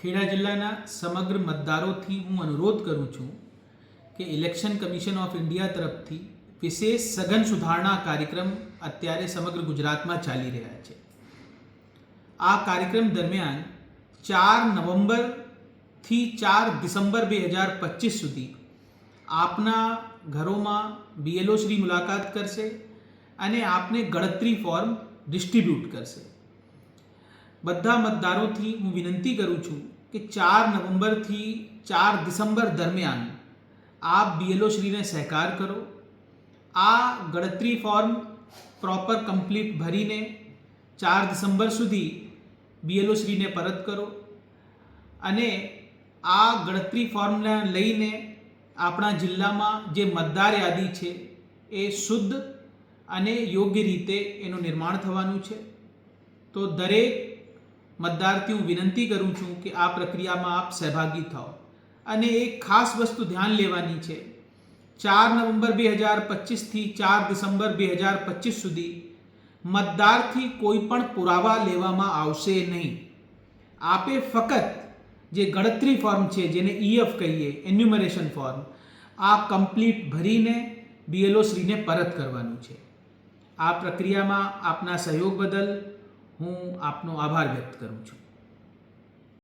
ખેડા જિલ્લાના સમગ્ર મતદારોથી હું અનુરોધ કરું છું કે ઇલેક્શન કમિશન ઓફ ઇન્ડિયા તરફથી વિશેષ સઘન સુધારણા કાર્યક્રમ અત્યારે સમગ્ર ગુજરાતમાં ચાલી રહ્યા છે. આ કાર્યક્રમ દરમિયાન 4 નવેમ્બરથી 4 ડિસેમ્બર 2025 સુધી આપના ઘરોમાં BLO શ્રી મુલાકાત કરશે અને આપને ગણતરી ફોર્મ ડિસ્ટ્રીબ્યુટ કરશે. બધા મતદારોથી હું વિનંતી કરું છું કે 4 નવેમ્બરથી 4 ડિસેમ્બર દરમિયાન આપ BLO શ્રીને સહકાર કરો. આ ગણતરી ફોર્મ પ્રોપર કમ્પ્લીટ ભરીને 4 ડિસેમ્બર સુધી BLO શ્રીને પરત કરો અને આ ગણતરી ફોર્મને લઈને આપણા જિલ્લામાં જે મતદાર યાદી છે એ શુદ્ધ અને યોગ્ય રીતે એનું નિર્માણ થવાનું છે. તો દરેક મતદારથી હું વિનંતી કરું છું કે આ પ્રક્રિયામાં આપ સહભાગી થાઓ. અને એક ખાસ વસ્તુ ધ્યાન લેવાની છે, 4 નવેમ્બર 2025થી 4 ડિસેમ્બર 2025 સુધી મતદારથી કોઈ પણ પુરાવા લેવામાં આવશે નહીં. આપે ફક્ત જે ગણતરી ફોર્મ છે, જેને EF કહીએ, એન્યુમરેશન ફોર્મ, આ કમ્પ્લીટ ભરીને BLO શ્રીને પરત કરવાનું છે. આ પ્રક્રિયામાં આપના સહયોગ બદલ હું આપનો આભાર વ્યક્ત કરું છું.